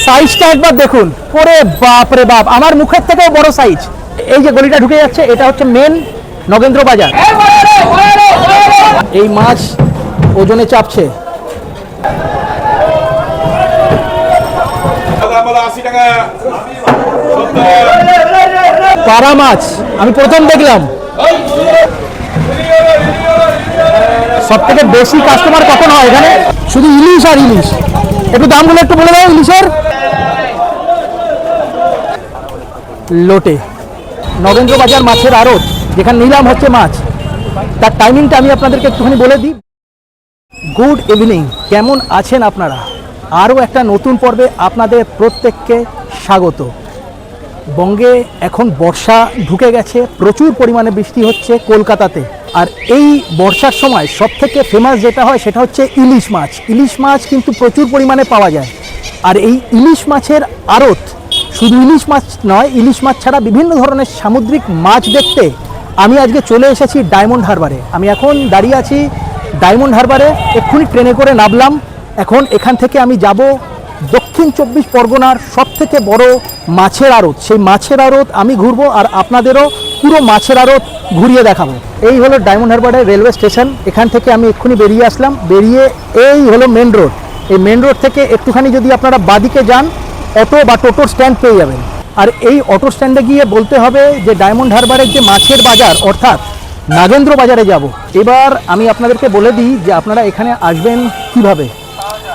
সাইজটা একবার দেখুন, ওরে বাপ রে বাপ, আমার মুখের থেকেও বড় সাইজ। এই যে গলিটা ঢুকে যাচ্ছে, এটা হচ্ছে মেন নগেন্দ্র বাজার। এই মাছ ওজনে চাপছে। পারা মাছ আমি প্রথম দেখলাম। সব থেকে বেশি কাস্টমার কখন হয় এখানে? শুধু ইলিশ আর ইলিশ। একটু দামগুলো একটু বলে দাও ইলিশের। লোটে নগেন্দ্র বাজার মাছের আড়ত, যেখানে নিলাম হচ্ছে মাছ, তার টাইমিংটা আমি আপনাদেরকে একটুখানি বলে দিই। গুড ইভিনিং, কেমন আছেন আপনারা? আরও একটা নতুন পর্বে আপনাদের প্রত্যেককে স্বাগত। বঙ্গে এখন বর্ষা ঢুকে গেছে, প্রচুর পরিমাণে বৃষ্টি হচ্ছে কলকাতাতে। আর এই বর্ষার সময় সবথেকে ফেমাস যেটা হয় সেটা হচ্ছে ইলিশ মাছ। ইলিশ মাছ কিন্তু প্রচুর পরিমাণে পাওয়া যায়। আর এই ইলিশ মাছের আড়ত, শুধু ইলিশ মাছ নয়, ইলিশ মাছ ছাড়া বিভিন্ন ধরনের সামুদ্রিক মাছ দেখতে আমি আজকে চলে এসেছি ডায়মন্ড হারবারে। আমি এখন দাঁড়িয়ে আছি ডায়মন্ড হারবারে, এক্ষুনি ট্রেনে করে নামলাম। এখন এখান থেকে আমি যাব দক্ষিণ 24 পরগনার সবথেকে বড় মাছের আড়ত। সেই মাছের আড়ত আমি ঘুরবো আর আপনাদেরও পুরো মাছের আড়ত ঘুরিয়ে দেখাবো। এই হলো ডায়মন্ড হারবারের রেলওয়ে স্টেশন। এখান থেকে আমি এক্ষুনি বেরিয়ে আসলাম। বেরিয়ে এই হলো মেন রোড। এই মেন রোড থেকে একটুখানি যদি আপনারা বাদিকে যান, অটো বা টোটোর স্ট্যান্ড পেয়ে যাবেন। আর এই অটো স্ট্যান্ডে গিয়ে বলতে হবে যে ডায়মন্ড হারবারের যে মাছের বাজার, অর্থাৎ নাগেন্দ্র বাজারে যাব। এবার আমি আপনাদেরকে বলে দিই যে আপনারা এখানে আসবেন কিভাবে।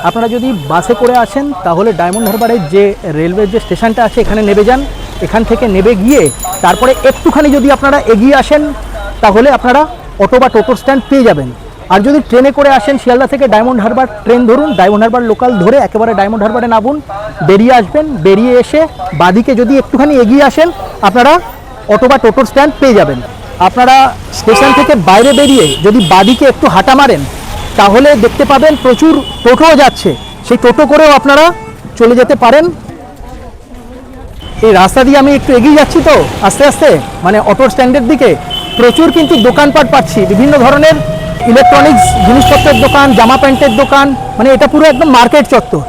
আপনারা যদি বাসে করে আসেন তাহলে ডায়মন্ড হারবারের যে রেলওয়ে যে স্টেশনটা আছে এখানে নেমে যান। এখান থেকে নেমে গিয়ে তারপরে একটুখানি যদি আপনারা এগিয়ে আসেন তাহলে আপনারা অটো বা টোটো স্ট্যান্ড পেয়ে যাবেন। আর যদি ট্রেনে করে আসেন, শিয়ালদা থেকে ডায়মন্ড হারবার ট্রেন ধরুন, ডায়মন্ড হারবার লোকাল ধরে একেবারে ডায়মন্ড হারবারে নামুন, বেরিয়ে আসবেন। বেরিয়ে এসে বাদিকে যদি একটুখানি এগিয়ে আসেন আপনারা অটো বা টোটো স্ট্যান্ড পেয়ে যাবেন। আপনারা স্টেশন থেকে বাইরে বেরিয়ে যদি বাদিকে একটু হাঁটা মারেন তাহলে দেখতে পাবেন প্রচুর টোটোও যাচ্ছে। সেই টোটো করেও আপনারা চলে যেতে পারেন। এই রাস্তা দিয়ে আমি একটু এগিয়ে যাচ্ছি তো আস্তে আস্তে, মানে অটো স্ট্যান্ডের দিকে। প্রচুর কিন্তু দোকানপাট পাচ্ছি, বিভিন্ন ধরনের ইলেকট্রনিক্স জিনিসপত্রের দোকান, জামা প্যান্টের দোকান, মানে এটা পুরো একদম মার্কেট চত্বর।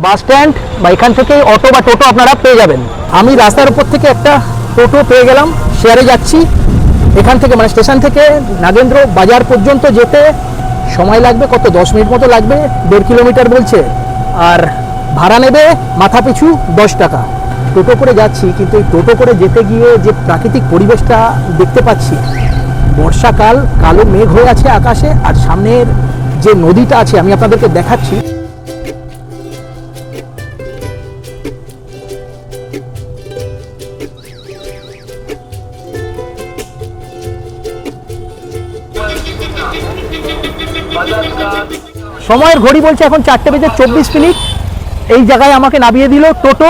বাস স্ট্যান্ড বা এখান থেকে অটো বা টোটো আপনারা পেয়ে যাবেন। আমি রাস্তার উপর থেকে একটা টোটো পেয়ে গেলাম, শেয়ারে যাচ্ছি। এখান থেকে মানে স্টেশন থেকে নাগেন্দ্র বাজার পর্যন্ত যেতে সময় লাগবে কত, 10 মিনিট মতো লাগবে। 1.5 কিলোমিটার বলছে। আর ভাড়া নেবে মাথা পিছু 10 টাকা। টোটো করে যাচ্ছি, কিন্তু এই টোটো করে যেতে গিয়ে যে প্রাকৃতিক পরিবেশটা দেখতে পাচ্ছি, বর্ষাকাল, কালো মেঘ হয়ে আছে আকাশে, আর সামনের যে নদীটা আছে আমি আপনাদেরকে দেখাচ্ছি। সময়ের ঘড়ি বলছে এখন 4:24। এই জায়গায় আমাকে নামিয়ে দিল টোটো,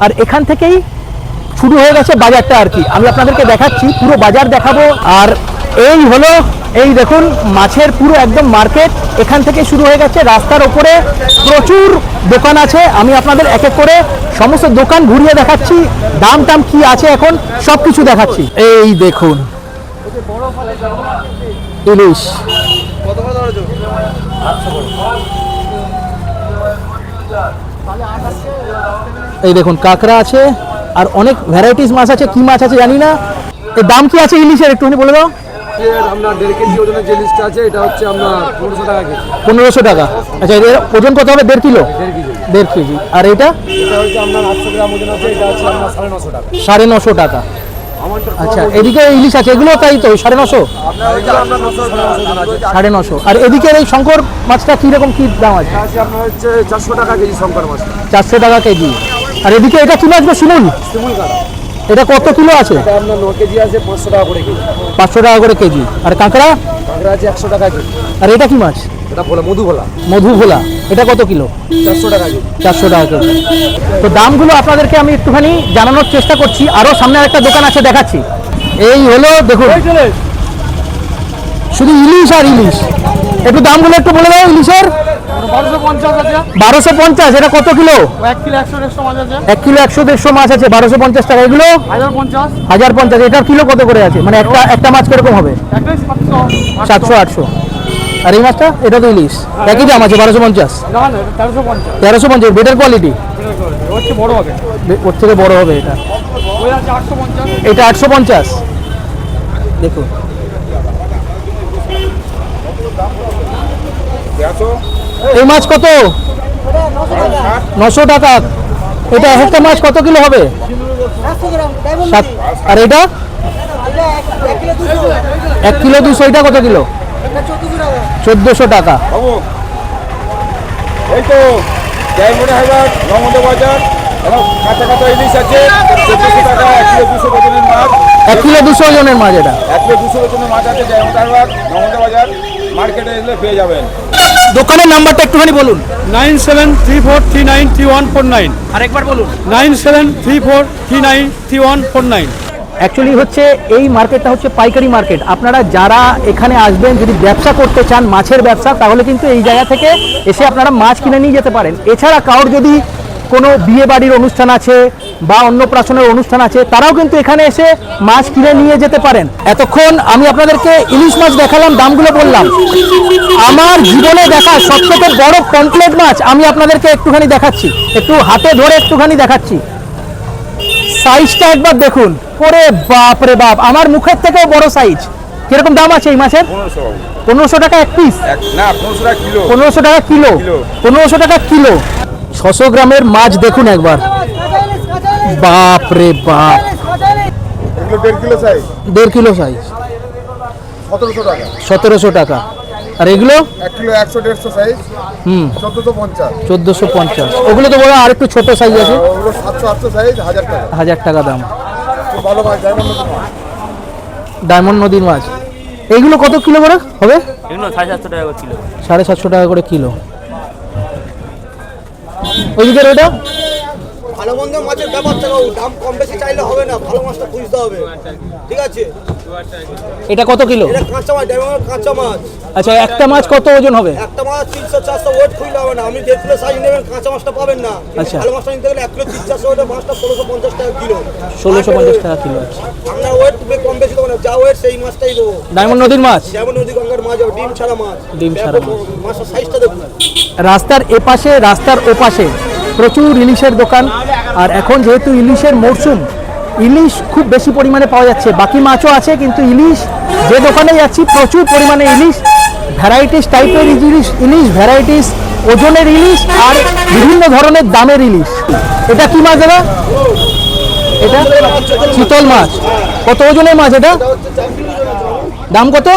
আর এখান থেকেই শুরু হয়ে গেছে বাজারটা আর কি। আমি আপনাদেরকে দেখাচ্ছি, পুরো বাজার দেখাবো। আর এই হলো, এই দেখুন মাছের পুরো একদম মার্কেট এখান থেকে শুরু হয়ে গেছে। রাস্তার ওপরে প্রচুর দোকান আছে। আমি আপনাদের এক এক করে সমস্ত দোকান ঘুরিয়ে দেখাচ্ছি, দাম টাম কি আছে এখন সব কিছু দেখাচ্ছি। এই দেখুন ইলিশ, এই দেখুন কাঁকড়া আছে, আর অনেক ভ্যারাইটিস মাছ আছে। কি মাছ আছে জানি না। এর দাম কি আছে ইলিশের একটুখানি বলে দাও। আপনার 1.5 কেজি ওজনের যে লিস্টটা আছে এটা হচ্ছে আপনার 1500 টাকা কেজি। 1500 টাকা। আচ্ছা, এর ওজন কত হবে? 1.5 কিলো। 1.5 কেজি। আর এটা হচ্ছে আপনার 800 গ্রাম ওজন আছে, এটা হচ্ছে আপনার 950 টাকা। 950 টাকা। আচ্ছা, এদিকে ইলিশ আছে, এগুলো তাই তো 950? আপনার 950। আর এদিকে এই শঙ্কর মাছটা কিরকম কি দাম আছে? আপনার হচ্ছে 400 টাকা কেজি শঙ্কর মাছ। 400 টাকা কেজি। আর এদিকে এটা কি মাছ গো? শিমুল। এটা কত কিলো আছে? এটা আপনার 9 কেজি আছে, 500 টাকা করে কেজি। 500 টাকা করে কেজি। আর কাঁকড়া? কাঁকড়া আছে 100 টাকা কেজি। আর এটা কি মাছ? এটা ভোলা, মধু ভোলা। মধু ভোলা। এটা কত কিলো? 400 টাকা কেজি। 400 টাকা কেজি। তো দামগুলো আপনাদেরকে আমি একটুখানি জানানোর চেষ্টা করছি। আরও সামনে একটা দোকান আছে, দেখাচ্ছি। এই হলো দেখুন, শুধু ইলিশ আর ইলিশ। একটু দামগুলো একটু বলে দাও ইলিশের। 1250 আছে। 1250। এটা কত কিলো? 1 কিলো 100-150 মাছ আছে। 1 কিলো 100-150 মাছ আছে, 1250 টাকা। এগুলো 1050। 1050। এটার কিলো কত করে আছে? মানে একটা মাছ কিরকম হবে? একটাই 700-800। আর এই মাছটা? এটা তো ইলিশ, একই দাম আছে 1250। না না, 1350। 1350 বেটার কোয়ালিটি। হচ্ছে বড় হবে, ওর থেকে বড় হবে এটা। ওই আছে 850। এটা 850। দেখুন এই মাছ কত? 900 টাকা। এটা এক একটা মাছ কত কিলো হবে? 7। আর এটা 1 কিলো 200। এটা কত কিলো? 1400 টাকা। এই তো ডায়মন্ড হারবার রমন্দ বাজার কাঁচা কাঁচা ইলিশ আছে 1400 টাকা। 1 কিলো 200 ওজনের মাছ, 1 কিলো 200 ওজনের মাছ এটা। 1 কিলো 200 ওজনের মাছ আছে ডায়মন্ড হারবার রমন্দ বাজার মার্কেটে এলে পেয়ে যাবেন। দোকানের নাম্বারটা একটুখানি বলুন। 9734393149। আরেকবার বলুন। 9734393149। অ্যাকচুয়ালি হচ্ছে এই মার্কেটটা হচ্ছে পাইকারি মার্কেট। আপনারা যারা এখানে আসবেন যদি ব্যবসা করতে চান মাছের ব্যবসা, তাহলে কিন্তু এই জায়গা থেকে এসে আপনারা মাছ কিনে নিয়ে যেতে পারেন। এছাড়া কারোর যদি কোনো বিয়ে বাড়ির অনুষ্ঠান আছে বা অন্নপ্রাশনের অনুষ্ঠান আছে, তারাও কিন্তু এখানে এসে মাছ কিনে নিয়ে যেতে পারেন। এতক্ষণ আমি আপনাদেরকে ইলিশ মাছ দেখালাম, দামগুলো বললাম। আমার জীবনে দেখা সবথেকে বড় পমফ্রেট মাছ আমি আপনাদেরকে একটুখানি দেখাচ্ছি, একটু হাতে ধরে একটুখানি দেখাচ্ছি। সাইজটা একবার দেখুন। ওরে বাপ রে বাপ, আমার মুখের থেকেও বড় সাইজ। কিরকম দাম আছে এই মাছের? 1500 টাকা এক পিস না 1500 টাকা কিলো। 1500 টাকা কিলো। 1500 টাকা কিলো। 600 গ্রামের মাছ দেখুন একবার। বাপ রে বাপ, এগুলো 1.5 কিলো সাইজ, 1.5 কিলো সাইজ, 1700 টাকা। 1700 টাকা। আর এগুলো 1 কিলো 100-150 সাইজ, 1450। 1450। ওগুলো তো বড়, আর একটু ছোট সাইজ আছে, ওগুলো 700-800 সাইজ, 1000 টাকা। 1000 টাকা দাম। খুব ভালো মাছ, ডায়মন্ড মাছ। ডায়মন্ড নদীর মাছ। এইগুলো কত কিলো করে হবে? এগুলো 750 টাকা করে কিলো। 750 টাকা করে কিলো। ওইদিকের ওইটা ভালো মন্দ মাছের ব্যাপার থেকে দাম কম বেশি চাইলে হবে না, ভালো মাছটা খুঁজতে হবে, ঠিক আছে? এটা কত কিলো? এটা কাঁচা মাছ, ডায়মন্ড কাঁচা মাছ। আচ্ছা, একটা মাছ কত ওজন হবে? একটা মাছ 300-400 ওয়েট খুঁজলে হবে না। আপনি 1.5 কিলো সাইজ নেবেন, কাঁচা মাছটা পাবেন না। আচ্ছা। ভালো মাছটা নিতে গেলে 1 কিলো 300-400 ওয়েটের মাছটা 1650 টাকা কিলো। 1650 টাকা কিলো আছে। আমরা ওয়েট কম বেশি দেবো না, যা ওয়েট সেই মাছটাই দেবো। ডায়মন্ড নদীর মাছ, যেমন নদী গঙ্গার মাছ হবে, ডিম ছাড়া মাছ। ডিম ছাড়া মাছ। মাছটার সাইজটা দেখুন। রাস্তার এপাশে রাস্তার ওপাশে প্রচুর ইলিশের দোকান। আর এখন যেহেতু ইলিশের মরশুম, ইলিশ খুব বেশি পরিমাণে পাওয়া যাচ্ছে। বাকি মাছও আছে, কিন্তু ইলিশ যে দোকানে যাচ্ছি প্রচুর পরিমাণে ইলিশ, ভ্যারাইটিস টাইপের ইলিশ, ভ্যারাইটিস ওজনের ইলিশ আর বিভিন্ন ধরনের দামের ইলিশ। এটা কি মাছ দাদা? এটা চিতল মাছ। কত ওজনের মাছ এটা? দাম কত?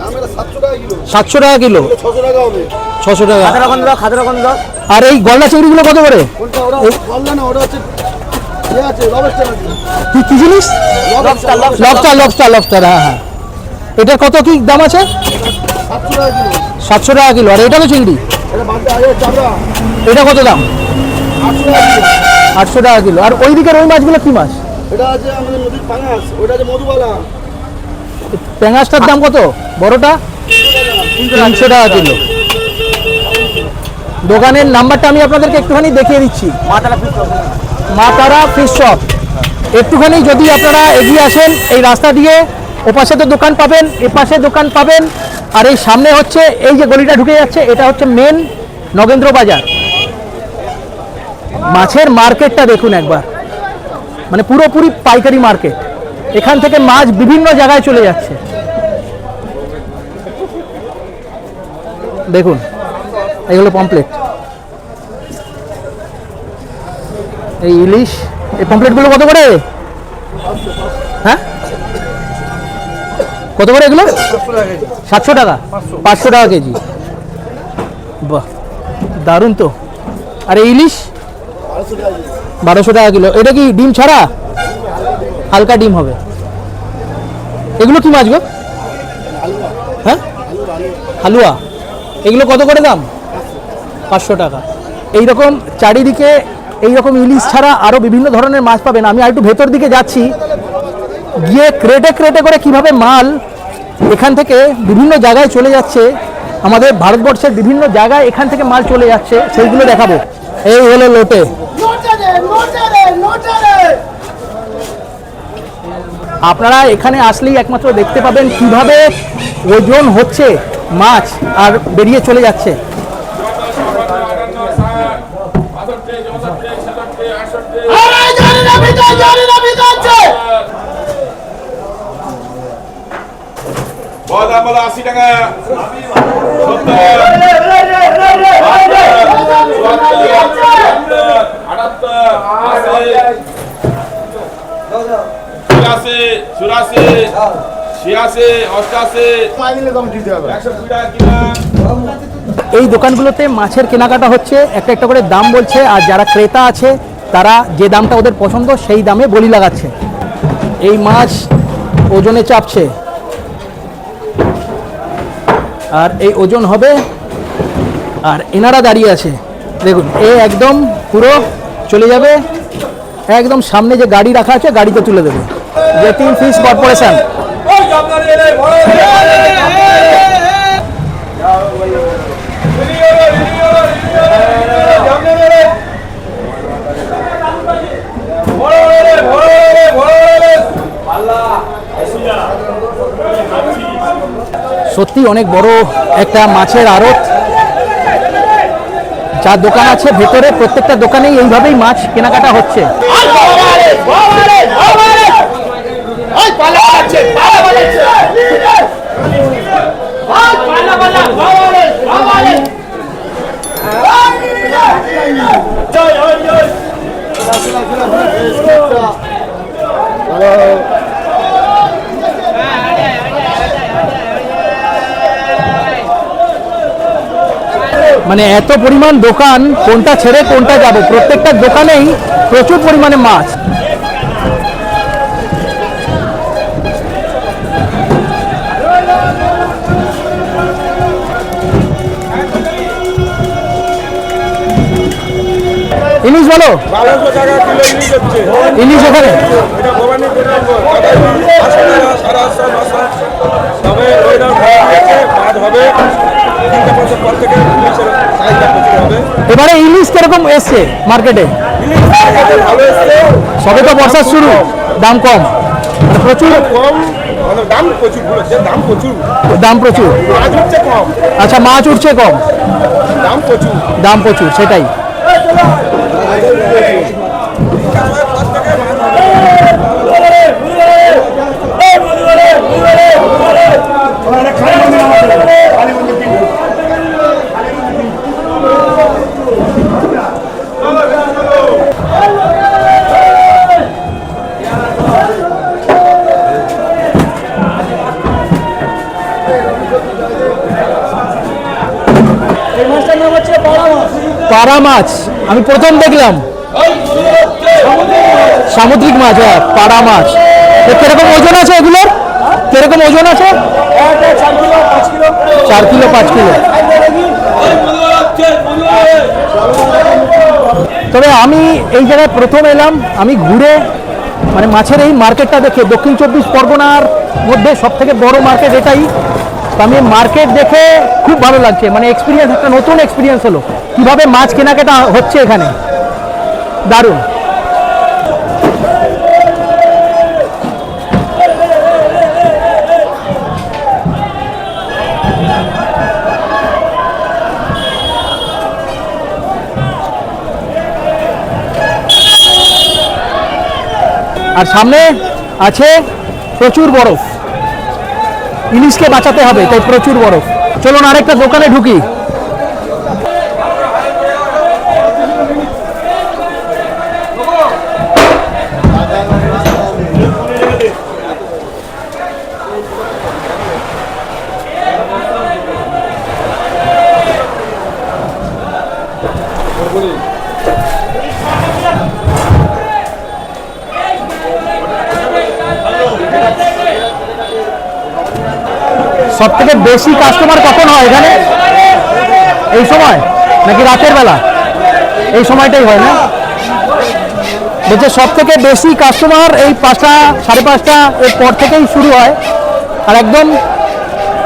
দাম এটা 700 টাকা কিলো। 700 টাকা কিলো। 600 টাকা হবে। 600 টাকা। খাদরাগন্ধ আর এই গলদা চিংড়িগুলো কত করে? কোনটা? ওটা বললা না, ওটা হচ্ছে এ আছে লবস্টার আছে। কি জিনিস? লবস্টার। হ্যাঁ হ্যাঁ। এটার কত কি দাম আছে? 700 টাকা কিলো। 700 টাকা কিলো। আর এটা তো চিংড়ি, এটা বাদে আগে চামড়া এটা কত দাম? 800 টাকা কিলো। 800 টাকা কিলো। আর ওই দিকের ওই মাছগুলো কি মাছ? এটা আছে আমাদের নদীর পাঙাশ, ওটা আছে মধুবালা। প্যাঙাশটার দাম কত? বড়টা 300 টাকা কিলো। দোকানের নাম্বারটা আমি আপনাদেরকে একটুখানি দেখিয়ে দিচ্ছি। মা তারা ফিশ শপ। একটুখানি যদি আপনারা এগিয়ে আসেন এই রাস্তা দিয়ে, ওপাশে তো দোকান পাবেন, এপাশে দোকান পাবেন। আর এই সামনে হচ্ছে এই যে গলিটা ঢুকে যাচ্ছে, এটা হচ্ছে মেন নগেন্দ্র বাজার। মাছের মার্কেটটা দেখুন একবার, মানে পুরোপুরি পাইকারি মার্কেট। এখান থেকে মাছ বিভিন্ন জায়গায় চলে যাচ্ছে। দেখুন এগুলো পমফ্রেট, এই ইলিশ। এই পমফ্রেটগুলো কত করে? হ্যাঁ কত করে এগুলো? 700 টাকা। 500 টাকা কেজি। বাহ, দারুণ তো। আর এই ইলিশ 1200 টাকা কিলো। এটা কি ডিম ছাড়া? হালকা ডিম হবে। এগুলো কি মাছ গো? হ্যাঁ, হালুয়া। এগুলো কত করে দাম? 500 টাকা। এইরকম চারিদিকে এইরকম ইলিশ ছাড়া আরও বিভিন্ন ধরনের মাছ পাবেন। আমি আর একটু ভেতর দিকে যাচ্ছি, গিয়ে ক্রেটে ক্রেটে করে কিভাবে মাল এখান থেকে বিভিন্ন জায়গায় চলে যাচ্ছে, আমাদের ভারতবর্ষের বিভিন্ন জায়গায় এখান থেকে মাল চলে যাচ্ছে, সেইগুলো দেখাবো। এই হলো লোটে। আপনারা এখানে আসলেই একমাত্র দেখতে পাবেন কিভাবে ওজন হচ্ছে মাছ আর বেরিয়ে চলে যাচ্ছে। দাম বলো 80 টাকা 70 এই দোকানগুলোতে মাছের কেনাকাটা হচ্ছে, একটা একটা করে দাম বলছে, আর যারা ক্রেতা আছে তারা যে দামটা ওদের পছন্দ সেই দামে বলি লাগাচ্ছে। এই মাছ ওজনে চাপছে, আর এই ওজন হবে, আর এনারা দাঁড়িয়ে আছে দেখুন, এ একদম পুরো চলে যাবে, একদম সামনে যে গাড়ি রাখা আছে গাড়িতে তুলে দেবে। Jetting fish corporation. সত্যি অনেক বড় একটা মাছের আড়ত, যা দোকান আছে ভেতরে প্রত্যেকটা দোকানেই এইভাবেই মাছ কেনাকাটা হচ্ছে। মানে এত পরিমাণ দোকান, কোনটা ছেড়ে কোনটা যাব, প্রত্যেকটা দোকানেই প্রচুর পরিমাণে মাছ। ইলিশ বলো, 1200 টাকা কিলো ইলিশ হচ্ছে। ইলিশ ওখানে এটা ভবানীপুর নম্বর, 800 তবে ওইটা মাছ হবে 3 বছর পর থেকে ইলিশের সাইজটা প্রচুর হবে। এবারে ইলিশ কিরকম এসছে মার্কেটে? ইলিশ ভালো এসছে, সবে তো বর্ষার শুরু, দাম কম, মানে প্রচুর কম, মানে দাম প্রচুর বলেছে, দাম প্রচুর, দাম প্রচুর। মাছ হচ্ছে কম, আচ্ছা, মাছ উঠছে কম, দাম প্রচুর। দাম প্রচুর, সেটাই। পাড়া মাছ আমি প্রথম দেখলাম, সামুদ্রিক মাছ, হ্যাঁ পাড়া মাছ। কিরকম ওজন আছে এগুলোর? কিরকম ওজন আছে? 4 কিলো 5 কিলো। তবে আমি এই জায়গায় প্রথম এলাম, আমি ঘুরে মানে মাছের এই মার্কেটটা দেখে, দক্ষিণ 24 পরগনার মধ্যে সব থেকে বড় মার্কেট এটাই। তো আমি মার্কেট দেখে খুব ভালো লাগছে, মানে এক্সপিরিয়েন্স, একটা নতুন এক্সপিরিয়েন্স হলো কীভাবে মাছ কেনাকাটা হচ্ছে এখানে, দারুণ। আর সামনে আছে প্রচুর বরফ, ইলিশকে বাঁচাতে হবে তাই প্রচুর বরফ। চলুন আরেকটা দোকানে ঢুকি। সব থেকে বেশি কাস্টমার কখন হয় এখানে? এই সময় নাকি রাতের বেলা? এই সময়টাই হয় না? বলছে সব থেকে বেশি কাস্টমার এই 5টা 5:30 এর পর থেকেই শুরু হয়, আর একদম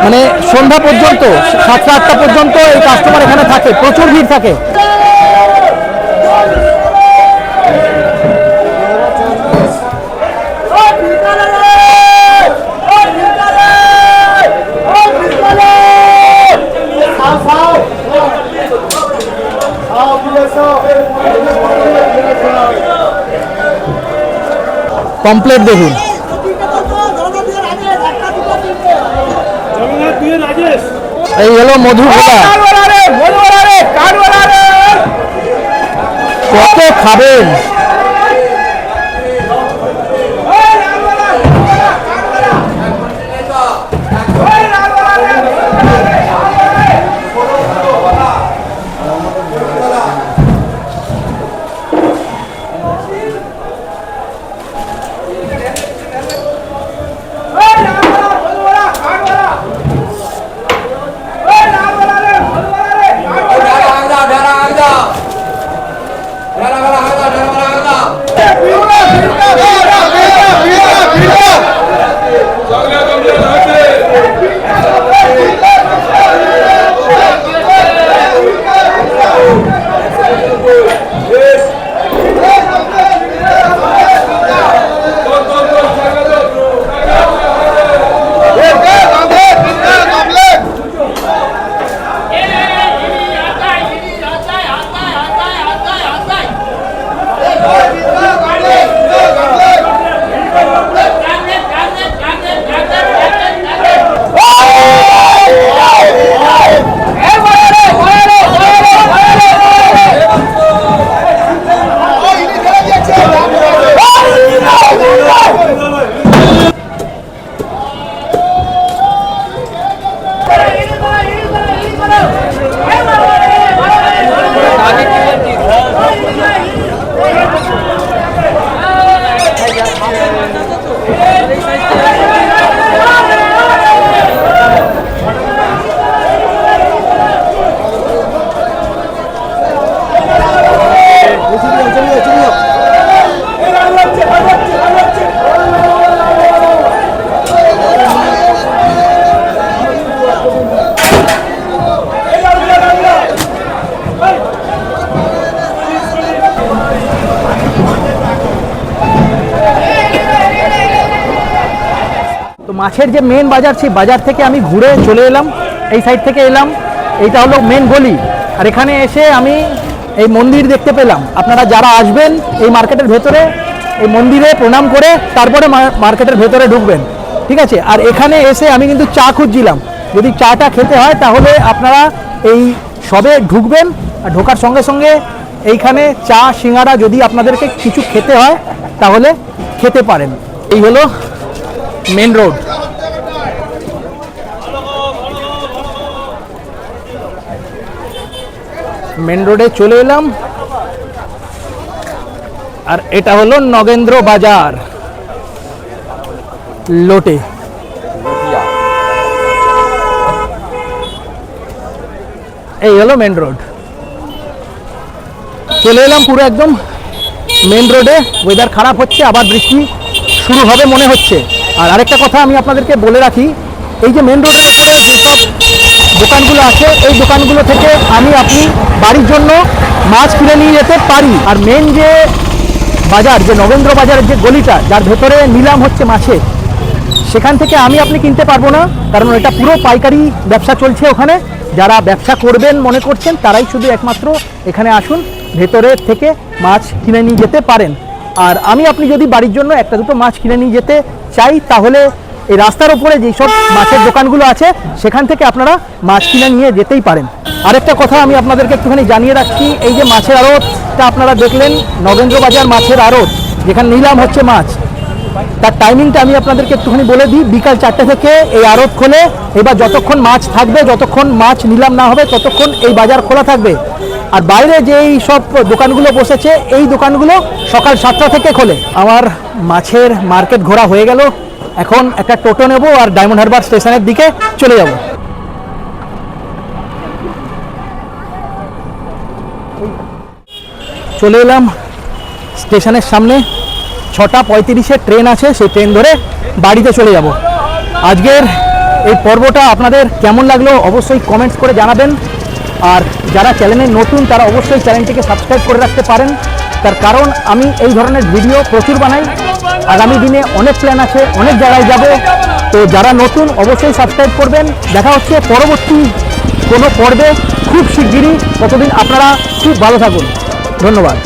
মানে সন্ধ্যা পর্যন্ত 7টা 8টা পর্যন্ত এই কাস্টমার এখানে থাকে, প্রচুর ভিড় থাকে। Yes, sir. কমপ্লিট দেখুন। এই হলো মধু ভোলা। কত খাবেন? মাছের যে মেন বাজার, সেই বাজার থেকে আমি ঘুরে চলে এলাম, এই সাইড থেকে এলাম। এইটা হলো মেন গলি। আর এখানে এসে আমি এই মন্দির দেখতে পেলাম। আপনারা যারা আসবেন এই মার্কেটের ভেতরে, এই মন্দিরে প্রণাম করে তারপরে মার্কেটের ভেতরে ঢুকবেন, ঠিক আছে? আর এখানে এসে আমি কিন্তু চা খুঁজছিলাম। যদি চাটা খেতে হয় তাহলে আপনারা এই সবে ঢুকবেন, আর ঢোকার সঙ্গে সঙ্গে এইখানে চা সিঙ্গারা যদি আপনাদেরকে কিছু খেতে হয় তাহলে খেতে পারেন। এই হলো মেন রোড। মেন রোডে চলে এলাম। আর এটা হলো নগেন্দ্র বাজার লোটে। এই হলো মেন রোড। চলে এলাম পুরো একদম মেন রোডে। ওয়েদার খারাপ হচ্ছে, আবার বৃষ্টি শুরু হবে মনে হচ্ছে। আর আরেকটা কথা আমি আপনাদেরকে বলে রাখি, এই যে মেন রোডের উপরে যেসব দোকানগুলো আছে, এই দোকানগুলো থেকে আপনি বাড়ির জন্য মাছ কিনে নিয়ে যেতে পারি। আর মেন যে বাজার, যে নগেন্দ্র বাজারের যে গলিটা, যার ভেতরে নিলাম হচ্ছে মাছের, সেখান থেকে আপনি কিনতে পারবো না, কারণ এটা পুরো পাইকারি ব্যবসা চলছে ওখানে। যারা ব্যবসা করবেন মনে করছেন তারাই শুধু একমাত্র এখানে আসুন, ভেতরে থেকে মাছ কিনে নিয়ে যেতে পারেন। আর আপনি যদি বাড়ির জন্য একটা দুটো মাছ কিনে নিয়ে যেতে চাই, তাহলে এই রাস্তার উপরে যেই সব মাছের দোকানগুলো আছে সেখান থেকে আপনারা মাছ কিনে নিয়ে যেতেই পারেন। আরেকটা কথা আমি আপনাদেরকে একটুখানি জানিয়ে রাখছি, এই যে মাছের আড়তটা আপনারা দেখলেন, নগেন্দ্র বাজার মাছের আড়ত, যেখানে নিলাম হচ্ছে মাছ, তার টাইমিংটা আমি আপনাদেরকে একটুখানি বলে দিই। বিকাল 4টে থেকে এই আড়ত খোলে। এবার যতক্ষণ মাছ থাকবে, যতক্ষণ মাছ নিলাম না হবে, ততক্ষণ এই বাজার খোলা থাকবে। আর বাইরে যেই সব দোকানগুলো বসেছে, এই দোকানগুলো সকাল 7টা থেকে খোলে। আমার মাছের মার্কেট ঘোরা হয়ে গেল। এখন একটা টোটো নেব আর ডায়মন্ড হারবার স্টেশনের দিকে চলে যাব। চলে এলাম স্টেশনের সামনে। 6:35 ট্রেন আছে, সেই ট্রেন ধরে বাড়িতে চলে যাব। আজকের এই পর্বটা আপনাদের কেমন লাগলো অবশ্যই কমেন্টস করে জানাবেন। আর যারা চ্যানেলে নতুন তারা অবশ্যই চ্যানেলটিকে সাবস্ক্রাইব করে রাখতে পারেন, তার কারণ আমি এই ধরনের ভিডিও প্রচুর বানাই। আগামী দিনে অনেক প্ল্যান আছে, অনেক জায়গায় যাব। তো যারা নতুন অবশ্যই সাবস্ক্রাইব করবেন। দেখা হচ্ছে পরবর্তী কোনো পর্বে খুব শিগগিরই। ততদিন আপনারা খুব ভালো থাকুন। ধন্যবাদ।